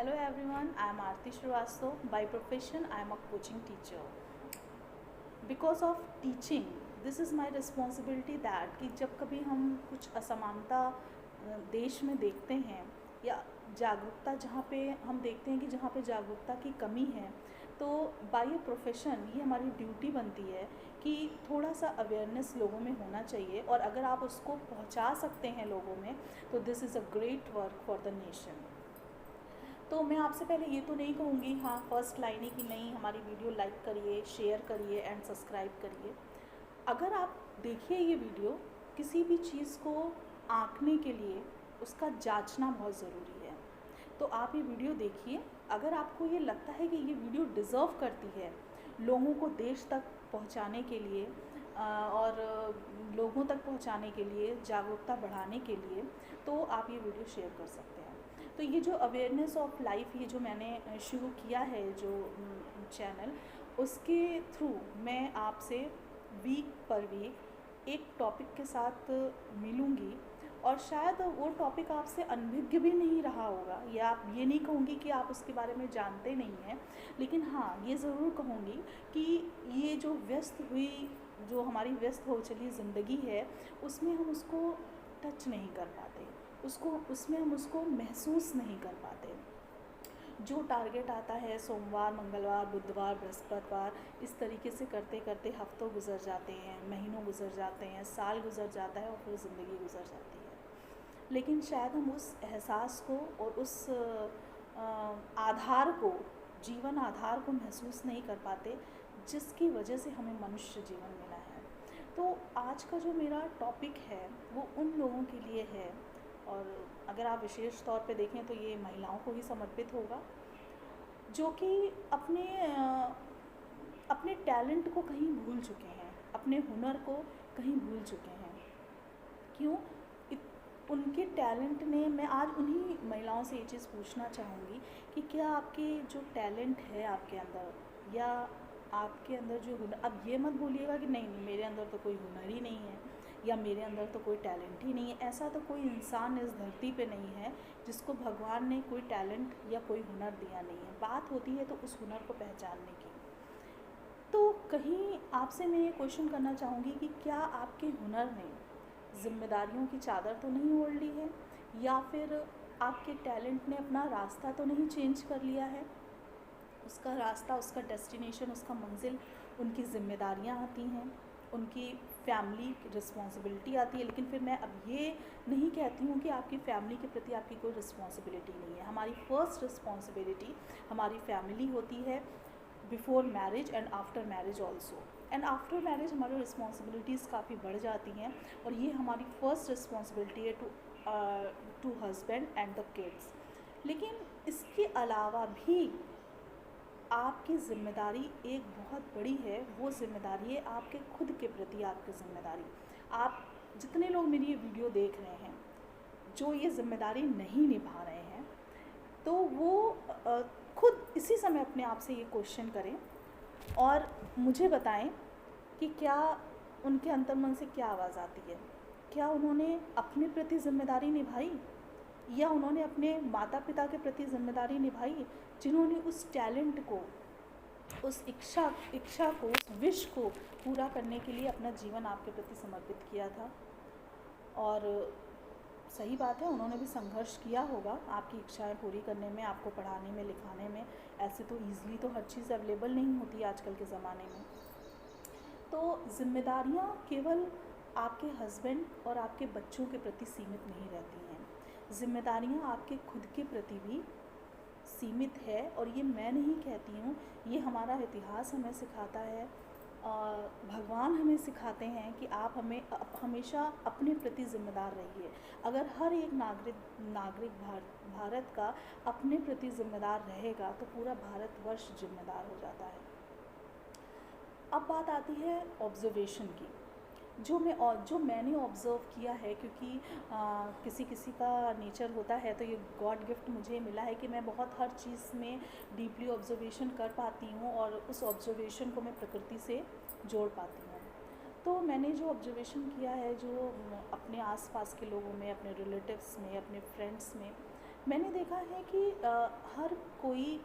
Hello everyone, I am Aarti Shrivastava. By profession, I am a coaching teacher. Because of teaching, this is my responsibility that कि जब कभी हम कुछ असमानता देश में देखते हैं या जागरूकता जहाँ पे हम देखते हैं कि जहाँ पे जागरूकता की कमी है, तो बाय ए प्रोफेशन ये हमारी ड्यूटी बनती है कि थोड़ा सा अवेयरनेस लोगों में होना चाहिए, और अगर आप उसको पहुँचा सकते हैं लोगों में तो this is a great work for the nation. तो मैं आपसे पहले ये तो नहीं कहूँगी हाँ फर्स्ट लाइन ही कि नहीं हमारी वीडियो लाइक करिए, शेयर करिए एंड सब्सक्राइब करिए। अगर आप देखिए ये वीडियो, किसी भी चीज़ को आंकने के लिए उसका जांचना बहुत ज़रूरी है। तो आप ये वीडियो देखिए, अगर आपको ये लगता है कि ये वीडियो डिज़र्व करती है लोगों को देश तक पहुंचाने के लिए और लोगों तक पहुंचाने के लिए, जागरूकता बढ़ाने के लिए, तो आप ये वीडियो शेयर कर सकते हैं। तो ये जो अवेयरनेस ऑफ लाइफ ये जो मैंने शुरू किया है जो चैनल, उसके थ्रू मैं आपसे वीक पर वीक एक टॉपिक के साथ मिलूँगी, और शायद वो टॉपिक आपसे अनभिज्ञ भी नहीं रहा होगा, या आप ये नहीं कहूँगी कि आप उसके बारे में जानते नहीं हैं, लेकिन हाँ ये ज़रूर कहूँगी कि ये जो हमारी व्यस्त हो चली ज़िंदगी है उसमें हम उसको टच नहीं कर पाते, उसमें हम उसको महसूस नहीं कर पाते। जो टारगेट आता है सोमवार, मंगलवार, बुधवार, बृहस्पतिवार, इस तरीके से करते करते हफ्तों गुजर जाते हैं, महीनों गुजर जाते हैं, साल गुजर जाता है और फिर ज़िंदगी गुजर जाती है। लेकिन शायद हम उस एहसास को और उस आधार को, जीवन आधार को महसूस नहीं कर पाते जिसकी वजह से हमें मनुष्य जीवन मिला है। तो आज का जो मेरा टॉपिक है वो उन लोगों के लिए है, और अगर आप विशेष तौर पे देखें तो ये महिलाओं को ही समर्पित होगा, जो कि अपने टैलेंट को कहीं भूल चुके हैं, अपने हुनर को कहीं भूल चुके हैं। क्यों? उनके टैलेंट ने, मैं आज उन्हीं महिलाओं से ये चीज़ पूछना चाहूँगी कि क्या आपके जो टैलेंट है आपके अंदर, या आपके अंदर जो हुनर, अब ये मत बोलिएगा कि नहीं मेरे अंदर तो कोई हुनर ही नहीं है या मेरे अंदर तो कोई टैलेंट ही नहीं है। ऐसा तो कोई इंसान इस धरती पे नहीं है जिसको भगवान ने कोई टैलेंट या कोई हुनर दिया नहीं है। बात होती है तो उस हुनर को पहचानने की। तो कहीं आपसे मैं ये क्वेश्चन करना चाहूँगी कि क्या आपके हुनर ने जिम्मेदारियों की चादर तो नहीं ओढ़ ली है, या फिर आपके टैलेंट ने अपना रास्ता तो नहीं चेंज कर लिया है। उसका रास्ता, उसका डेस्टिनेशन, उसका मंजिल, उनकी ज़िम्मेदारियाँ आती हैं, उनकी फैमिली की रिस्पॉन्सिबिलिटी आती है। लेकिन फिर मैं अब ये नहीं कहती हूँ कि आपकी फ़ैमिली के प्रति आपकी कोई रिस्पॉन्सिबिलिटी नहीं है। हमारी फ़र्स्ट रिस्पॉन्सिबिलिटी हमारी फैमिली होती है, before marriage and after marriage also. And after marriage हमारी रिस्पॉन्सिबिलिटीज़ काफ़ी बढ़ जाती हैं, और ये हमारी फ़र्स्ट रिस्पॉन्सिबिलिटी है to husband and the kids. लेकिन इसके अलावा भी आपकी ज़िम्मेदारी एक बहुत बड़ी है। वो ज़िम्मेदारी है आपके खुद के प्रति, आपकी ज़िम्मेदारी। आप जितने लोग मेरी ये वीडियो देख रहे हैं जो ये ज़िम्मेदारी नहीं निभा रहे हैं, तो वो खुद इसी समय अपने आप से ये क्वेश्चन करें और मुझे बताएं कि क्या उनके अंतर्मन से क्या आवाज़ आती है। क्या उन्होंने अपने प्रति ज़िम्मेदारी निभाई, या उन्होंने अपने माता पिता के प्रति ज़िम्मेदारी निभाई, जिन्होंने उस टैलेंट को, उस इच्छा को, उस विश को पूरा करने के लिए अपना जीवन आपके प्रति समर्पित किया था। और सही बात है, उन्होंने भी संघर्ष किया होगा आपकी इच्छाएं पूरी करने में, आपको पढ़ाने में, लिखाने में। ऐसे तो ईज़िली तो हर चीज़ अवेलेबल नहीं होती आजकल के ज़माने में। तो जिम्मेदारियाँ केवल आपके हस्बैंड और आपके बच्चों के प्रति सीमित नहीं रहती हैं। जिम्मेदारियाँ आपके खुद के प्रति भी सीमित है, और ये मैं नहीं कहती हूँ, ये हमारा इतिहास हमें सिखाता है। भगवान हमें सिखाते हैं कि आप हमेशा अपने प्रति ज़िम्मेदार रहिए। अगर हर एक नागरिक भारत का अपने प्रति ज़िम्मेदार रहेगा तो पूरा भारतवर्ष जिम्मेदार हो जाता है। अब बात आती है ऑब्जर्वेशन की, जो मैंने ऑब्ज़र्व किया है, क्योंकि किसी का नेचर होता है, तो ये गॉड गिफ्ट मुझे मिला है कि मैं बहुत हर चीज़ में डीपली ऑब्जर्वेशन कर पाती हूँ, और उस ऑब्जर्वेशन को मैं प्रकृति से जोड़ पाती हूँ। तो मैंने जो ऑब्जर्वेशन किया है, जो अपने आसपास के लोगों में, अपने रिलेटिव्स में, अपने फ्रेंड्स में, मैंने देखा है कि हर कोई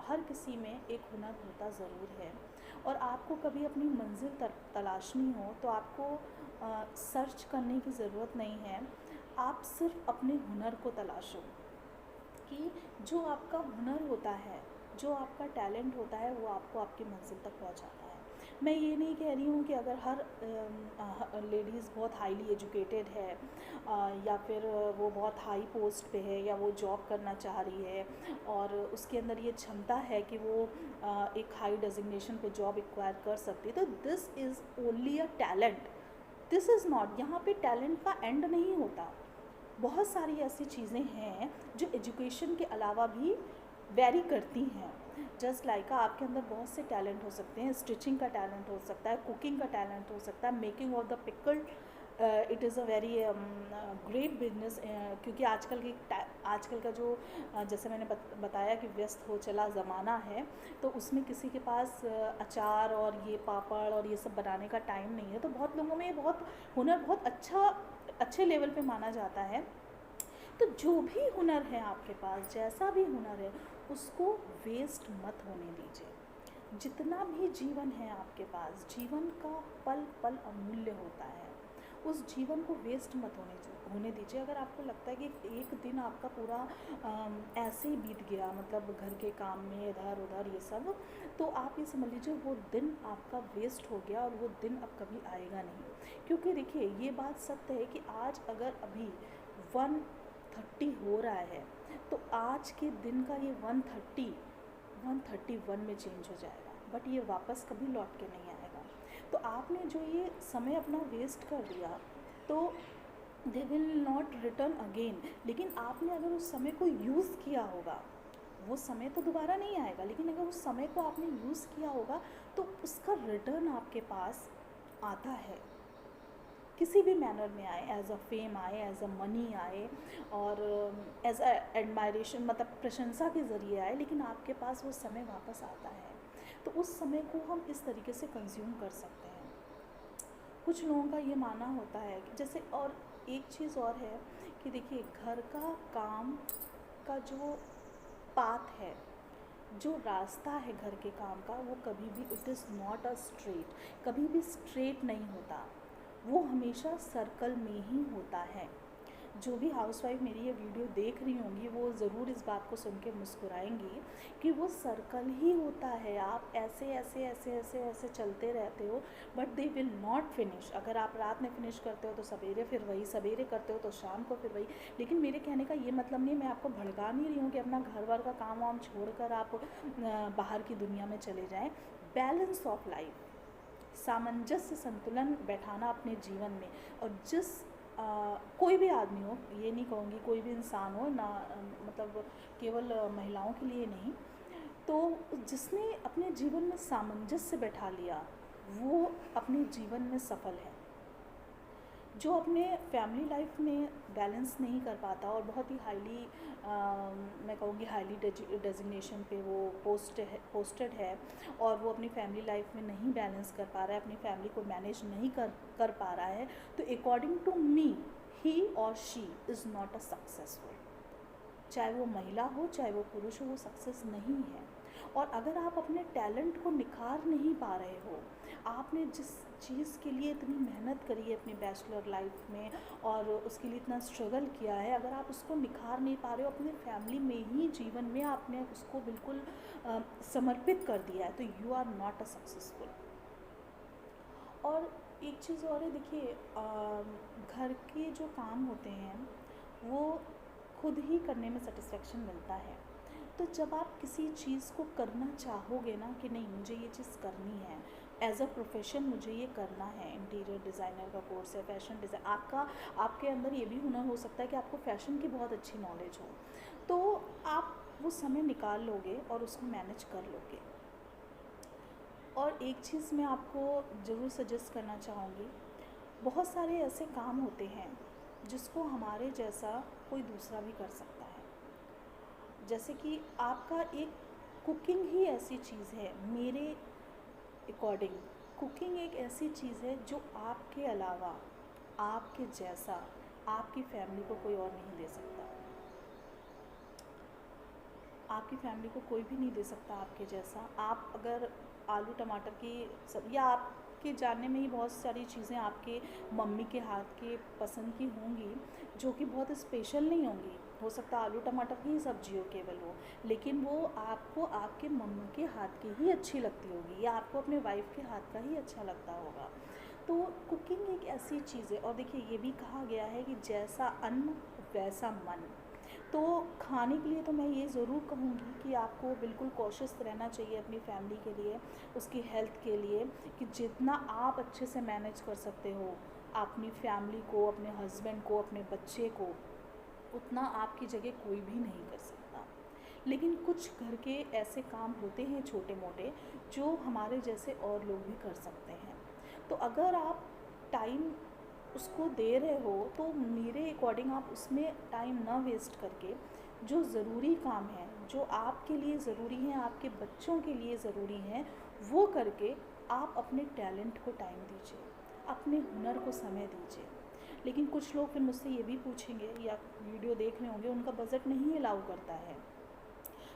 हर किसी में एक हुनर होता ज़रूर है, और आपको कभी अपनी मंजिल तलाशनी हो तो आपको सर्च करने की ज़रूरत नहीं है। आप सिर्फ अपने हुनर को तलाशो, कि जो आपका हुनर होता है, जो आपका टैलेंट होता है, वो आपको आपकी मंजिल तक पहुंचाता है। मैं ये नहीं कह रही हूँ कि अगर हर लेडीज़ बहुत हाईली एजुकेटेड है या फिर वो बहुत हाई पोस्ट पे है, या वो जॉब करना चाह रही है और उसके अंदर ये क्षमता है कि वो एक हाई डेजिग्नेशन पे जॉब एक्वायर कर सकती है, तो this is only a talent. This is not, यहाँ पे टैलेंट का एंड नहीं होता। बहुत सारी ऐसी चीज़ें हैं जो एजुकेशन के अलावा भी वेरी करती हैं। जस्ट लाइक आपके अंदर बहुत से टैलेंट हो सकते हैं, स्टिचिंग का टैलेंट हो सकता है, कुकिंग का टैलेंट हो सकता है, making of the pickle, it is a very great business, क्योंकि आजकल का जो जैसे मैंने बताया कि व्यस्त हो चला ज़माना है, तो उसमें किसी के पास अचार और ये पापड़ और ये सब बनाने का टाइम नहीं है, तो बहुत लोगों में बहुत हुनर बहुत अच्छे लेवल पे माना जाता है। तो जो भी हुनर है आपके पास, जैसा भी हुनर है, उसको वेस्ट मत होने दीजिए। जितना भी जीवन है आपके पास, जीवन का पल पल अमूल्य होता है, उस जीवन को वेस्ट मत होने दीजिए। अगर आपको लगता है कि एक दिन आपका पूरा ऐसे ही बीत गया, मतलब घर के काम में इधर उधर ये सब, तो आप ये समझ लीजिए वो दिन आपका वेस्ट हो गया, और वो दिन अब कभी आएगा नहीं। क्योंकि देखिए, ये बात सत्य है कि आज अगर अभी 130 हो रहा है, तो आज के दिन का ये 131 में चेंज हो जाएगा, बट ये वापस कभी लौट के नहीं आएगा। तो आपने जो ये समय अपना वेस्ट कर दिया, तो they will not return again. लेकिन आपने अगर उस समय को यूज़ किया होगा, वो समय तो दोबारा नहीं आएगा, लेकिन अगर उस समय को आपने यूज़ किया होगा, तो उसका रिटर्न आपके पास आता है, किसी भी मैनर में आए, एज अ फेम आए, एज अ मनी आए, और एज अ एडमायरेशन, मतलब प्रशंसा के ज़रिए आए, लेकिन आपके पास वो समय वापस आता है। तो उस समय को हम इस तरीके से कंज्यूम कर सकते हैं। कुछ लोगों का ये मानना होता है कि जैसे, और एक चीज़ और है कि देखिए, घर का काम का जो पाथ है, जो रास्ता है घर के काम का, वो कभी भी, it is not a straight, कभी भी स्ट्रेट नहीं होता, वो हमेशा सर्कल में ही होता है। जो भी हाउसवाइफ मेरी ये वीडियो देख रही होंगी, वो ज़रूर इस बात को सुन के मुस्कुराएंगी कि वो सर्कल ही होता है। आप ऐसे ऐसे ऐसे ऐसे ऐसे चलते रहते हो, but they will not finish. अगर आप रात में फिनिश करते हो तो सवेरे फिर वही, सवेरे करते हो तो शाम को फिर वही। लेकिन मेरे कहने का ये मतलब नहीं, मैं आपको भड़का नहीं रही हूँ कि अपना घर वर का काम वाम छोड़ कर आप बाहर की दुनिया में चले जाएँ। बैलेंस ऑफ लाइफ, सामंजस्य, संतुलन बैठाना अपने जीवन में। और कोई भी आदमी हो, ये नहीं कहूँगी कोई भी इंसान हो ना, मतलब केवल महिलाओं के लिए नहीं, तो जिसने अपने जीवन में सामंजस्य बैठा लिया, वो अपने जीवन में सफल है। जो अपने फैमिली लाइफ में बैलेंस नहीं कर पाता, और बहुत ही हाईली, मैं कहूँगी हाईली डेजिग्नेशन पे वो पोस्टेड है, और वो अपनी फैमिली लाइफ में नहीं बैलेंस कर पा रहा है, अपनी फैमिली को मैनेज नहीं कर पा रहा है, तो अकॉर्डिंग टू मी, ही और she is not a successful. चाहे वो महिला हो, चाहे वो पुरुष हो, वो सक्सेस नहीं है। और अगर आप अपने टैलेंट को निखार नहीं पा रहे हो, आपने जिस चीज़ के लिए इतनी मेहनत करी है अपनी बैचलर लाइफ में, और उसके लिए इतना स्ट्रगल किया है, अगर आप उसको निखार नहीं पा रहे हो, अपने फैमिली में ही, जीवन में आपने उसको बिल्कुल समर्पित कर दिया है, तो you are not a successful. और एक चीज़ और है, देखिए, घर के जो काम होते हैं, वो खुद ही करने में सेटिस्फेक्शन मिलता है। तो जब आप किसी चीज़ को करना चाहोगे ना, कि नहीं मुझे ये चीज़ करनी है, एज अ प्रोफेशन मुझे ये करना है, इंटीरियर डिज़ाइनर का कोर्स है, फैशन डिज़ाइन, आपके अंदर ये भी हुनर हो सकता है कि आपको फ़ैशन की बहुत अच्छी नॉलेज हो, तो आप वो समय निकाल लोगे और उसको मैनेज कर लोगे। और एक चीज़ मैं आपको ज़रूर सजेस्ट करना चाहूँगी, बहुत सारे ऐसे काम होते हैं जिसको हमारे जैसा कोई दूसरा भी कर सकता है। जैसे कि आपका एक, कुकिंग ही ऐसी चीज़ है, मेरे अकॉर्डिंग कुकिंग एक ऐसी चीज़ है जो आपके अलावा, आपके जैसा, आपकी फैमिली को कोई और नहीं दे सकता। आपकी फैमिली को कोई भी नहीं दे सकता आपके जैसा। आप अगर आलू टमाटर की सब या आपके जानने में ही बहुत सारी चीज़ें आपके मम्मी के हाथ के पसंद की होंगी जो कि बहुत स्पेशल नहीं होंगी। हो सकता है आलू टमाटर की ही सब्जी हो केवल वो, लेकिन वो आपको आपके मम्मी के हाथ की ही अच्छी लगती होगी या आपको अपने वाइफ के हाथ का ही अच्छा लगता होगा। तो कुकिंग एक ऐसी चीज़ है, और देखिए ये भी कहा गया है कि जैसा अन्न वैसा मन। तो खाने के लिए तो मैं ये ज़रूर कहूँगी कि आपको बिल्कुल कॉशियस रहना चाहिए अपनी फैमिली के लिए, उसकी हेल्थ के लिए, कि जितना आप अच्छे से मैनेज कर सकते हो अपनी फैमिली को, अपने हस्बैंड को, अपने बच्चे को, उतना आपकी जगह कोई भी नहीं कर सकता। लेकिन कुछ घर के ऐसे काम होते हैं छोटे मोटे जो हमारे जैसे और लोग भी कर सकते हैं। तो अगर आप टाइम उसको दे रहे हो तो मेरे अकॉर्डिंग आप उसमें टाइम ना वेस्ट करके जो ज़रूरी काम है, जो आपके लिए ज़रूरी हैं, आपके बच्चों के लिए ज़रूरी हैं, वो करके आप अपने टैलेंट को टाइम दीजिए, अपने हुनर को समय दीजिए। लेकिन कुछ लोग फिर मुझसे ये भी पूछेंगे या वीडियो देख रहे होंगे उनका बजट नहीं अलाउ करता है,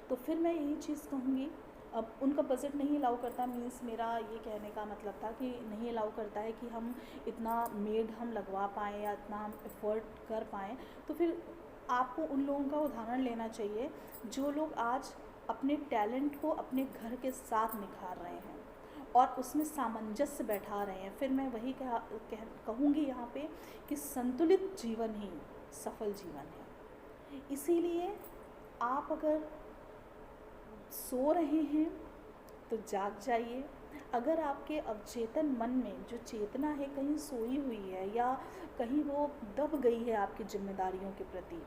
तो फिर मैं यही चीज़ कहूँगी। अब उनका बजट नहीं अलाउ करता मीन्स मेरा ये कहने का मतलब था कि नहीं अलाउ करता है कि हम इतना मेड हम लगवा पाएँ या इतना हम एफर्ट कर पाएँ। तो फिर आपको उन लोगों का उदाहरण लेना चाहिए जो लोग आज अपने टैलेंट को अपने घर के साथ निखार रहे हैं और उसमें सामंजस्य बैठा रहे हैं। फिर मैं वही कहूँगी यहाँ पे कि संतुलित जीवन ही सफल जीवन है। इसीलिए आप अगर सो रहे हैं तो जाग जाइए। अगर आपके अवचेतन मन में जो चेतना है कहीं सोई हुई है या कहीं वो दब गई है आपकी जिम्मेदारियों के प्रति।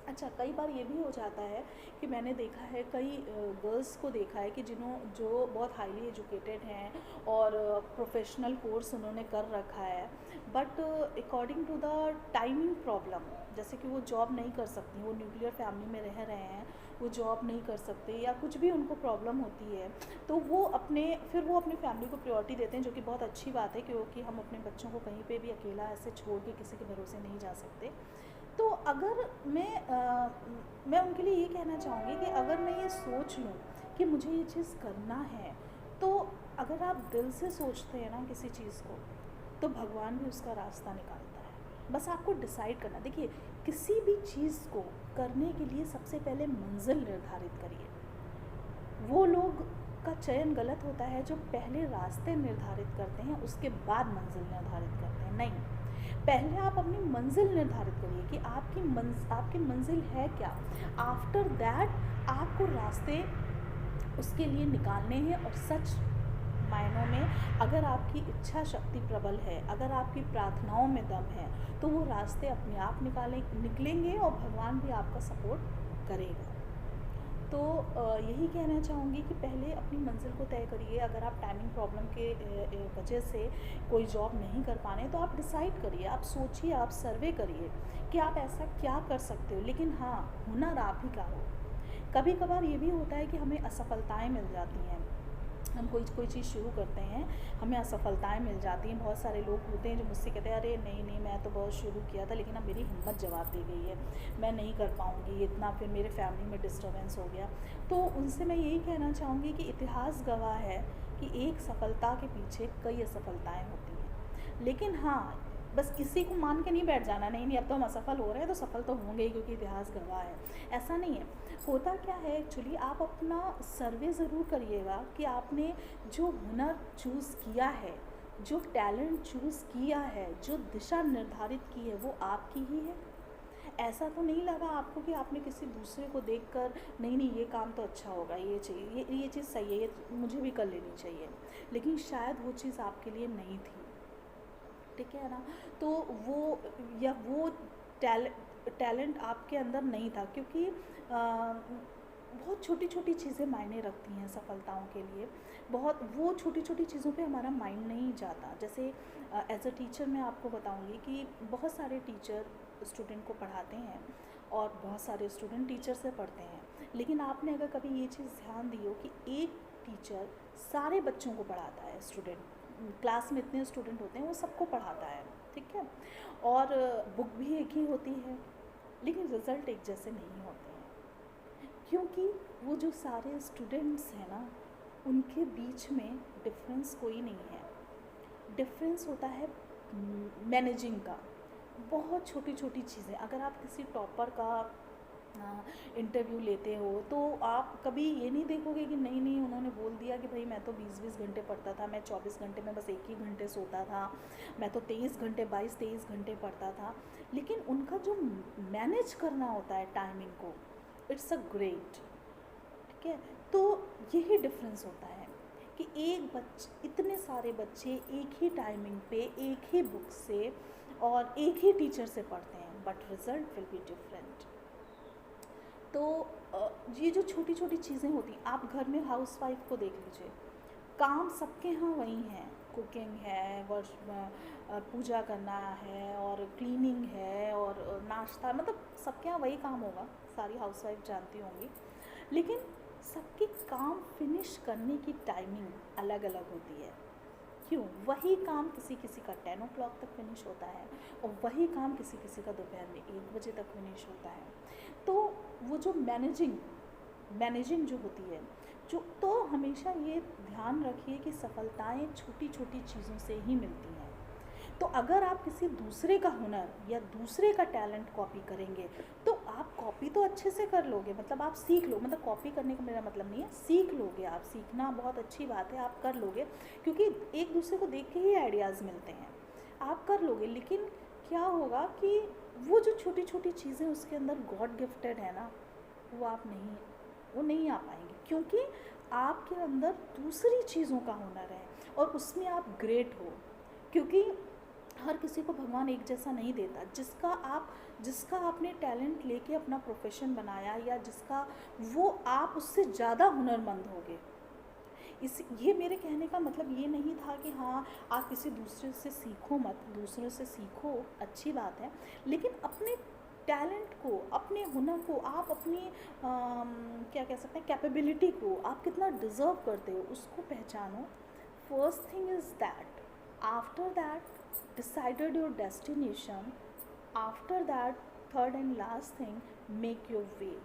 अच्छा, कई बार ये भी हो जाता है कि मैंने देखा है कई गर्ल्स को देखा है कि जो बहुत हाईली एजुकेटेड हैं और प्रोफेशनल कोर्स उन्होंने कर रखा है, but according to the timing problem, जैसे कि वो जॉब नहीं कर सकती, वो न्यूक्लियर फैमिली में रह रहे हैं, वो जॉब नहीं कर सकते या कुछ भी उनको प्रॉब्लम होती है, तो वो अपनी फैमिली को प्रायोरिटी देते हैं, जो कि बहुत अच्छी बात है क्योंकि हम अपने बच्चों को कहीं पे भी अकेला ऐसे छोड़ के किसी के भरोसे नहीं जा सकते। तो अगर मैं उनके लिए ये कहना चाहूँगी कि अगर मैं ये सोच लूँ कि मुझे ये चीज़ करना है, तो अगर आप दिल से सोचते हैं ना किसी चीज़ को, तो भगवान भी उसका रास्ता निकालता है। बस आपको डिसाइड करना। देखिए, किसी भी चीज़ को करने के लिए सबसे पहले मंजिल निर्धारित करिए। वो लोग का चयन गलत होता है जो पहले रास्ते निर्धारित करते हैं उसके बाद मंजिल निर्धारित करते हैं। नहीं, पहले आप अपनी मंजिल निर्धारित करिए कि आपकी मंजिल है क्या। आफ्टर दैट आपको रास्ते उसके लिए निकालने हैं, और सच मायनों में अगर आपकी इच्छा शक्ति प्रबल है, अगर आपकी प्रार्थनाओं में दम है, तो वो रास्ते अपने आप निकलेंगे और भगवान भी आपका सपोर्ट करेगा। तो यही कहना चाहूँगी कि पहले अपनी मंजिल को तय करिए। अगर आप टाइमिंग प्रॉब्लम के वजह से कोई जॉब नहीं कर पा रहे हैं तो आप डिसाइड करिए, आप सोचिए, आप सर्वे करिए कि आप ऐसा क्या कर सकते हो। लेकिन हाँ, हुनर आप ही का हो। कभी कभार ये भी होता है कि हमें असफलताएं मिल जाती हैं, हम कोई चीज़ शुरू करते हैं, हमें असफलताएं मिल जाती हैं। बहुत सारे लोग होते हैं जो मुझसे कहते हैं, अरे नहीं मैं तो बहुत शुरू किया था लेकिन अब मेरी हिम्मत जवाब दे गई है, मैं नहीं कर पाऊँगी इतना, फिर मेरे फैमिली में डिस्टर्बेंस हो गया। तो उनसे मैं यही कहना चाहूँगी कि इतिहास गवाह है कि एक सफलता के पीछे कई असफलताएँ होती हैं। लेकिन हाँ, बस इसी को मान के नहीं बैठ जाना, नहीं अब तो हम असफल हो रहे हैं तो सफल तो होंगे ही क्योंकि इतिहास गवाह है, ऐसा नहीं है। होता क्या है एक्चुअली, आप अपना सर्वे ज़रूर करिएगा कि आपने जो हुनर चूज़ किया है, जो टैलेंट चूज़ किया है, जो दिशा निर्धारित की है, वो आपकी ही है। ऐसा तो नहीं लगा आपको कि आपने किसी दूसरे को देखकर नहीं ये काम तो अच्छा होगा, ये चाहिए, ये चीज़ सही है, ये मुझे भी कर लेनी चाहिए, लेकिन शायद वो चीज़ आपके लिए नहीं थी। ठीक है ना। तो वो टैलेंट आपके अंदर नहीं था, क्योंकि बहुत छोटी छोटी चीज़ें मायने रखती हैं सफलताओं के लिए। बहुत वो छोटी छोटी चीज़ों पे हमारा माइंड नहीं जाता। जैसे एज अ टीचर मैं आपको बताऊंगी कि बहुत सारे टीचर स्टूडेंट को पढ़ाते हैं और बहुत सारे स्टूडेंट टीचर से पढ़ते हैं, लेकिन आपने अगर कभी ये चीज़ ध्यान दी हो कि एक टीचर सारे बच्चों को पढ़ाता है, स्टूडेंट क्लास में इतने स्टूडेंट होते हैं वो सबको पढ़ाता है, ठीक है, और बुक भी एक ही होती है, लेकिन रिज़ल्ट एक जैसे नहीं होते हैं। क्योंकि वो जो सारे स्टूडेंट्स हैं ना, उनके बीच में डिफरेंस कोई नहीं है। डिफरेंस होता है मैनेजिंग का। बहुत छोटी छोटी चीज़ें, अगर आप किसी टॉपर का इंटरव्यू लेते हो तो आप कभी ये नहीं देखोगे कि नहीं नहीं उन्होंने बोल दिया कि भाई मैं तो 20-20 घंटे पढ़ता था, मैं 24 घंटे में बस 1 ही घंटे सोता था, मैं तो 23 घंटे 22-23 घंटे पढ़ता था। लेकिन उनका जो मैनेज करना होता है टाइमिंग को, इट्स अ ग्रेट। ठीक है, तो यही डिफरेंस होता है कि इतने सारे बच्चे एक ही टाइमिंग पे एक ही बुक से और एक ही टीचर से पढ़ते हैं, but result will be different. तो ये जो छोटी छोटी चीज़ें होती हैं, आप घर में हाउस वाइफ को देख लीजिए, काम सबके यहाँ वही हैं, कुकिंग है, पूजा करना है और क्लीनिंग है और नाश्ता, मतलब सबके यहाँ वही काम होगा, सारी हाउस वाइफ जानती होंगी। लेकिन सबके काम फिनिश करने की टाइमिंग अलग अलग होती है। क्यों? वही काम किसी किसी का 10 o'clock तक फिनिश होता है और वही काम किसी किसी का दोपहर में 1 बजे तक फिनिश होता है। तो वो जो मैनेजिंग जो होती है, जो तो हमेशा ये ध्यान रखिए कि सफलताएं छोटी छोटी चीज़ों से ही मिलती हैं। तो अगर आप किसी दूसरे का हुनर या दूसरे का टैलेंट कॉपी करेंगे तो आप कॉपी तो अच्छे से कर लोगे, मतलब आप सीख लो, मतलब कॉपी करने का मेरा मतलब नहीं है, सीख लोगे आप, सीखना बहुत अच्छी बात है, आप कर लोगे, क्योंकि एक दूसरे को देख के ही आइडियाज़ मिलते हैं, आप कर लोगे। लेकिन क्या होगा कि वो जो छोटी छोटी चीज़ें उसके अंदर गॉड गिफ्टेड है ना, वो नहीं आ पाएंगी, क्योंकि आपके अंदर दूसरी चीज़ों का हुनर है और उसमें आप ग्रेट हो। क्योंकि हर किसी को भगवान एक जैसा नहीं देता। जिसका आपने टैलेंट लेके अपना प्रोफेशन बनाया या जिसका वो आप उससे ज़्यादा हुनरमंद होगे। ये मेरे कहने का मतलब ये नहीं था कि हाँ आप किसी दूसरे से सीखो मत, दूसरों से सीखो, अच्छी बात है, लेकिन अपने टैलेंट को, अपने हुनर को, आप अपनी क्या कह सकते हैं, कैपेबिलिटी को आप कितना डिज़र्व करते हो उसको पहचानो। First thing is that, after that decided your destination, after that third and last thing, make your way।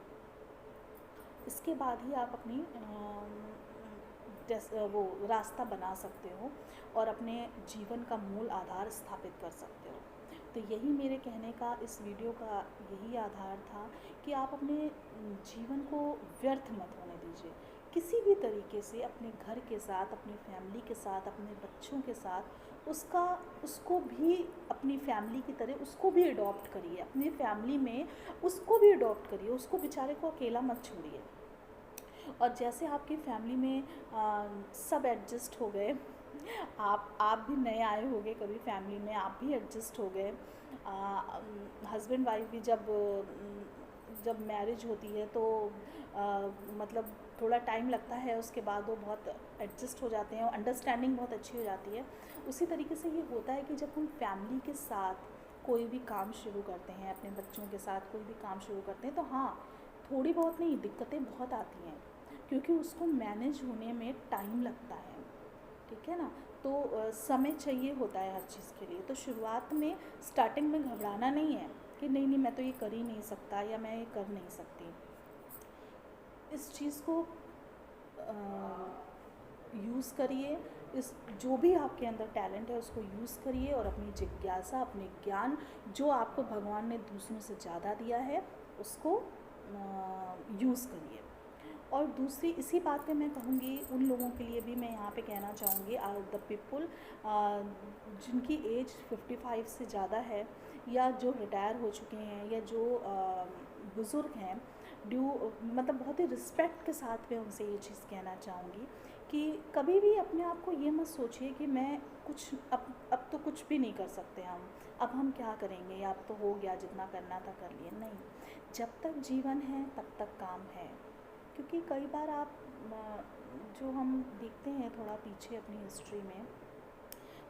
इसके बाद ही आप अपनी वो रास्ता बना सकते हो और अपने जीवन का मूल आधार स्थापित कर सकते हो। तो यही मेरे कहने का, इस वीडियो का यही आधार था कि आप अपने जीवन को व्यर्थ मत होने दीजिए। किसी भी तरीके से अपने घर के साथ, अपनी फैमिली के साथ, अपने बच्चों के साथ उसको भी अपनी फैमिली की तरह उसको भी अडॉप्ट करिए, अपनी फैमिली में उसको भी अडॉप्ट करिए, उसको बेचारे को अकेला मत छोड़िए। और जैसे आपकी फैमिली में सब एडजस्ट हो गए, आप भी नए आए होंगे कभी फैमिली में, आप भी एडजस्ट हो गए, हस्बैंड वाइफ भी जब मैरिज होती है तो मतलब थोड़ा टाइम लगता है, उसके बाद वो बहुत एडजस्ट हो जाते हैं और अंडरस्टैंडिंग बहुत अच्छी हो जाती है। उसी तरीके से ये होता है कि जब हम फैमिली के साथ कोई भी काम शुरू करते हैं, अपने बच्चों के साथ कोई भी काम शुरू करते हैं, तो हाँ थोड़ी बहुत नहीं, दिक्कतें बहुत आती हैं, क्योंकि उसको मैनेज होने में टाइम लगता है, ठीक है ना। तो समय चाहिए होता है हर चीज़ के लिए। तो शुरुआत में, स्टार्टिंग में घबराना नहीं है कि नहीं मैं तो ये कर ही नहीं सकता या मैं ये कर नहीं सकती। इस चीज़ को यूज़ करिए, इस जो भी आपके अंदर टैलेंट है उसको यूज़ करिए और अपनी जिज्ञासा, अपने ज्ञान जो आपको भगवान ने दूसरों से ज़्यादा दिया है उसको यूज़ करिए। और दूसरी इसी बात पे मैं कहूँगी, उन लोगों के लिए भी मैं यहाँ पे कहना चाहूँगी, द पीपल जिनकी एज 55 से ज़्यादा है या जो रिटायर हो चुके हैं या जो बुज़ुर्ग हैं, मतलब बहुत ही रिस्पेक्ट के साथ मैं उनसे ये चीज़ कहना चाहूँगी कि कभी भी अपने आप को ये मत सोचिए कि मैं कुछ अब तो कुछ भी नहीं कर सकते अब हम क्या करेंगे, या अब तो हो गया, जितना करना था कर लिए। नहीं, जब तक जीवन है तब तक काम है। क्योंकि कई बार जो हम देखते हैं थोड़ा पीछे अपनी हिस्ट्री में,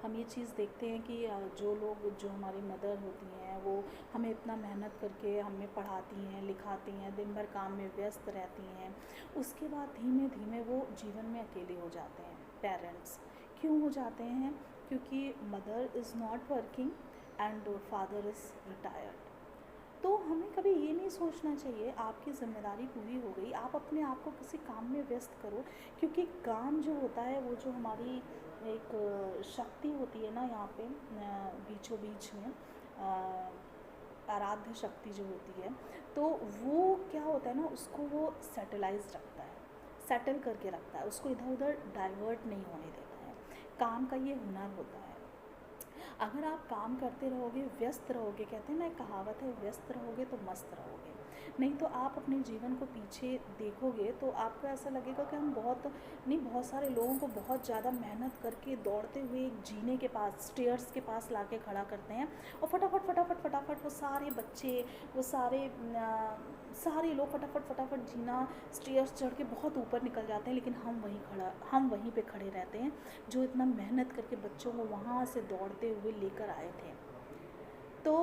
हम ये चीज़ देखते हैं कि जो हमारी मदर होती हैं वो हमें इतना मेहनत करके हमें पढ़ाती हैं, लिखाती हैं, दिन भर काम में व्यस्त रहती हैं, उसके बाद धीमे धीमे वो जीवन में अकेले हो जाते हैं। पेरेंट्स क्यों हो जाते हैं? क्योंकि mother is not working and father is retired. तो हमें कभी ये नहीं सोचना चाहिए आपकी ज़िम्मेदारी पूरी हो गई, आप अपने आप को किसी काम में व्यस्त करो, क्योंकि काम जो होता है वो जो हमारी एक शक्ति होती है ना यहाँ पे बीचों बीच में आराध्य शक्ति जो होती है, तो वो क्या होता है ना, उसको वो सेटलाइज रखता है, सेटल करके रखता है, उसको इधर उधर डाइवर्ट नहीं होने देता है। काम का ये हुनर होता है। अगर आप काम करते रहोगे, व्यस्त रहोगे, कहते हैं ना एक कहावत है, व्यस्त रहोगे तो मस्त रहोगे, नहीं तो आप अपने जीवन को पीछे देखोगे तो आपको ऐसा लगेगा कि हम बहुत सारे लोगों को बहुत ज़्यादा मेहनत करके दौड़ते हुए एक जीने के पास, स्टेयर्स के पास लाके खड़ा करते हैं, और फटाफट फटाफट फटाफट वो सारे बच्चे, वो सारे लोग फटाफट फटाफट जीना स्टेयर्स चढ़ के बहुत ऊपर निकल जाते हैं, लेकिन हम वहीं पे खड़े रहते हैं जो इतना मेहनत करके बच्चों को वहाँ से दौड़ते हुए लेकर आए थे। तो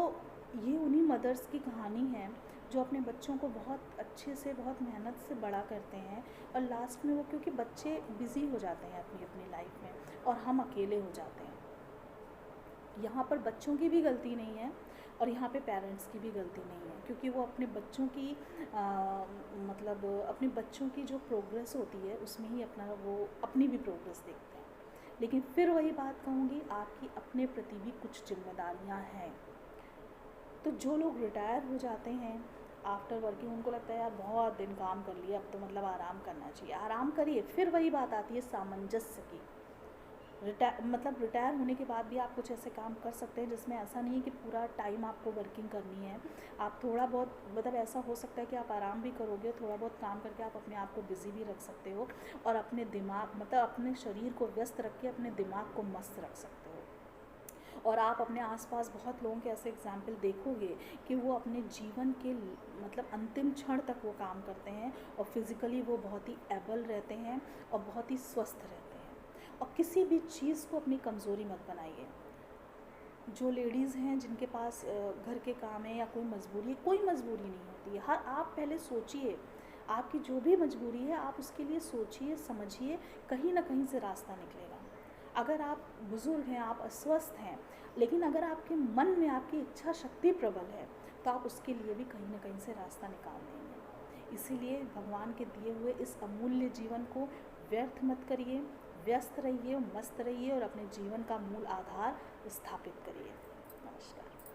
ये उन्हीं मदर्स की कहानी है जो अपने बच्चों को बहुत अच्छे से, बहुत मेहनत से बड़ा करते हैं, और लास्ट में वो, क्योंकि बच्चे बिज़ी हो जाते हैं अपनी अपनी लाइफ में और हम अकेले हो जाते हैं। यहाँ पर बच्चों की भी गलती नहीं है और यहाँ पे पेरेंट्स की भी गलती नहीं है, क्योंकि वो अपने बच्चों की मतलब अपने बच्चों की जो प्रोग्रेस होती है उसमें ही वो अपनी भी प्रोग्रेस देखते हैं। लेकिन फिर वही बात कहूँगी, आपकी अपने प्रति भी कुछ जिम्मेदारियाँ हैं। तो जो लोग रिटायर हो जाते हैं आफ्टर वर्किंग, उनको लगता है यार बहुत दिन काम कर लिया, अब तो मतलब आराम करना चाहिए, आराम करिए। फिर वही बात आती है सामंजस्य की। रिटायर होने के बाद भी आप कुछ ऐसे काम कर सकते हैं जिसमें ऐसा नहीं है कि पूरा टाइम आपको वर्किंग करनी है। आप थोड़ा बहुत, मतलब ऐसा हो सकता है कि आप आराम भी करोगे, थोड़ा बहुत काम करके आप अपने आप को बिज़ी भी रख सकते हो, और अपने दिमाग, मतलब अपने शरीर को व्यस्त रख के अपने दिमाग को मस्त रख सकते हो। और आप अपने आसपास बहुत लोगों के ऐसे एग्जाम्पल देखोगे कि वो अपने जीवन के मतलब अंतिम क्षण तक वो काम करते हैं, और फिज़िकली वो बहुत ही एबल रहते हैं और बहुत ही स्वस्थ रहते हैं। और किसी भी चीज़ को अपनी कमज़ोरी मत बनाइए। जो लेडीज़ हैं जिनके पास घर के काम है या कोई मजबूरी नहीं होती है, आप पहले सोचिए, आपकी जो भी मजबूरी है आप उसके लिए सोचिए, समझिए, कहीं ना कहीं से रास्ता निकलेगा। अगर आप बुज़ुर्ग हैं, आप अस्वस्थ हैं, लेकिन अगर आपके मन में आपकी इच्छा शक्ति प्रबल है तो आप उसके लिए भी कहीं ना कहीं से रास्ता निकाल देंगे। इसीलिए भगवान के दिए हुए इस अमूल्य जीवन को व्यर्थ मत करिए, व्यस्त रहिए, मस्त रहिए और अपने जीवन का मूल आधार स्थापित करिए।